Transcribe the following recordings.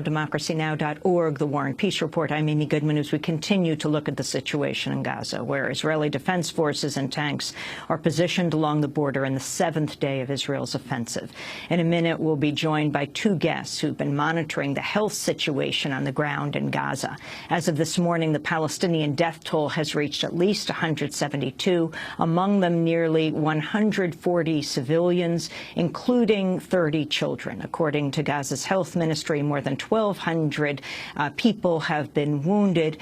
democracynow.org, The War and Peace Report. I'm Amy Goodman, as we continue to look at the situation in Gaza, where Israeli defense forces and tanks are positioned along the border in the 7th day of Israel's offensive. In a minute, we'll be joined by two guests who've been monitoring the health situation on the ground in Gaza. As of this morning, the Palestinian death toll has reached at least 172, among them nearly 140 civilians, including 30 children. According to Gaza's health ministry, more than 1,200 people have been wounded.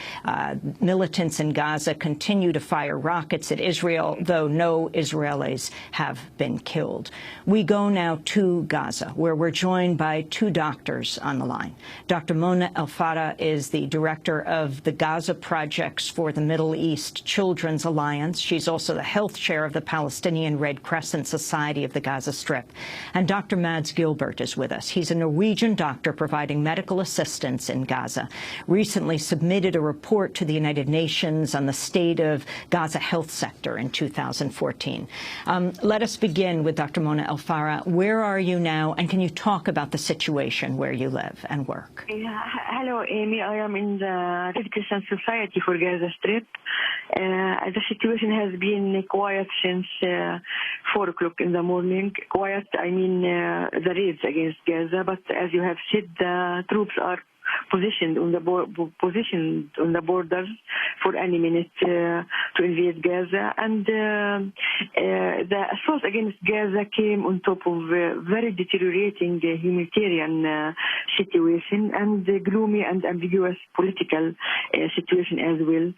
Militants in Gaza continue to fire rockets at Israel, though no Israelis have been killed. We go now to Gaza, where we're joined by two doctors on the line. Dr. Mona El-Farra is the director of the Gaza Projects for the Middle East Children's Alliance. She's also the health chair of the Palestinian Red Crescent Society of the Gaza Strip. And Dr. Mads Gilbert is with us. He's a Norwegian doctor providing medical assistance in Gaza, recently submitted a report to the United Nations on the state of Gaza health sector in 2014. Let us begin with Dr. Mona El-Farra. Where are you now, and can you talk about the situation where you live and work? Hello, Amy. I am in the Red Crescent Society for Gaza Strip. The situation has been quiet since 4 o'clock in the morning. Quiet, I mean the raids against Gaza, but as you have said, the troops are positioned on the borders for any minute to invade Gaza, and the assault against Gaza came on top of very deteriorating humanitarian situation and the gloomy and ambiguous political situation as well.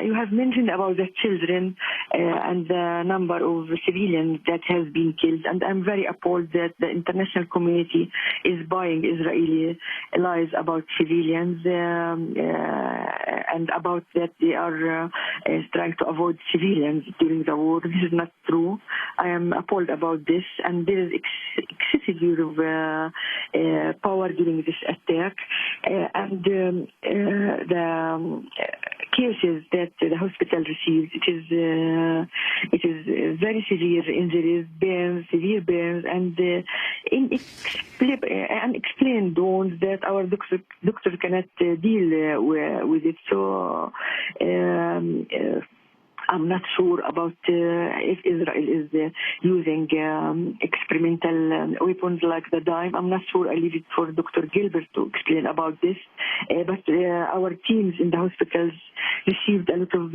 You have mentioned about the children and the number of civilians that has been killed, and I'm very appalled that the international community is buying Israeli lies about civilians and about that they are trying to avoid civilians during the war. This is not true. I am appalled about this, and there is excessive use of power during this attack, and the cases that the hospital receives, it is very severe injuries, burns, severe burns, and unexplained wounds that our doctor cannot deal with it. So I'm not sure about if Israel is using experimental weapons like the dime. I'm not sure. I leave it for Dr. Gilbert to explain about this. But our teams in the hospitals received a lot of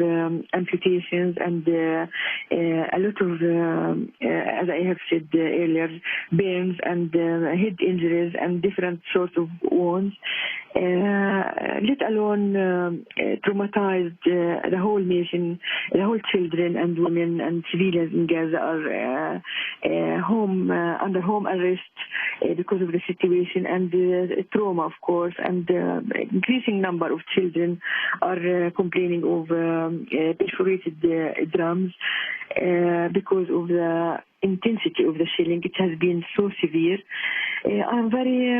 amputations and a lot of, as I have said earlier, burns and head injuries and different sorts of wounds. Let alone traumatized the whole nation. The whole children and women and civilians in Gaza are under home arrest because of the situation and trauma, of course, and increasing number of children are complaining of perforated drums because of the intensity of the shelling. It has been so severe. I'm very,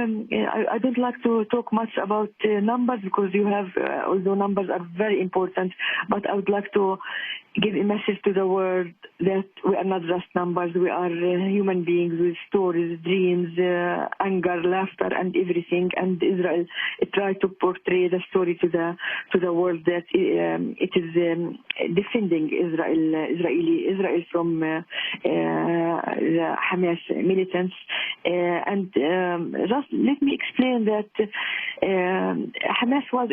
I don't like to talk much about numbers because you have, although numbers are very important, but I would like to give a message to the world that we are not just numbers. We are human beings with stories, dreams, anger, laughter, and everything. And Israel tried to portray the story to the world that it is defending Israel from the Hamas militants. And just let me explain that Hamas was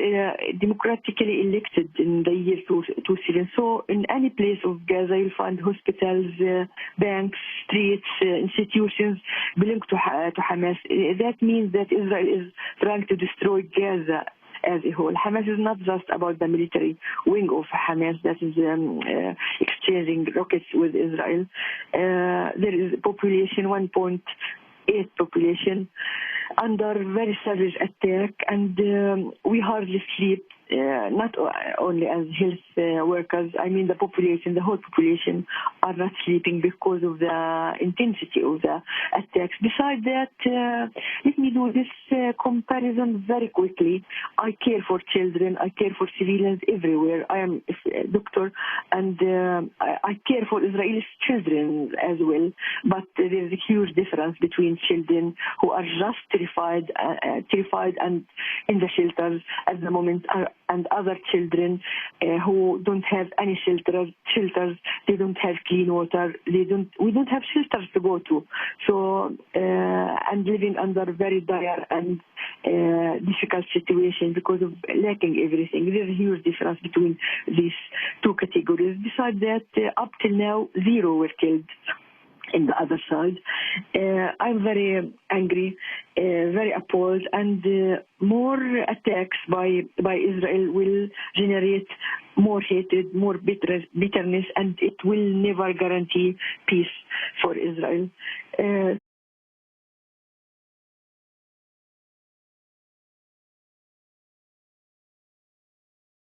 democratically elected in the year 2007. So in any place of Gaza, you'll find hospitals, banks, streets, institutions belong to Hamas. That means that Israel is trying to destroy Gaza as a whole. Hamas is not just about the military wing of Hamas that is exchanging rockets with Israel. There is a population, 1.8 population, under very savage attack, and we hardly sleep not only as health workers, I mean the population, the whole population are not sleeping because of the intensity of the attacks. Besides that, let me do this comparison very quickly. I care for children, I care for civilians everywhere. I am a doctor, and I care for Israeli children as well, but there is a huge difference between children who are just terrified and in the shelters at the moment, and other children who don't have any shelters. They don't have clean water. We don't have shelters to go to. So and living under very dire and difficult situation because of lacking everything. There's a huge difference between these two categories. Besides that, up till now, 0 were killed. In the other side, I'm very angry, very appalled, and more attacks by Israel will generate more hatred, more bitterness, and it will never guarantee peace for Israel.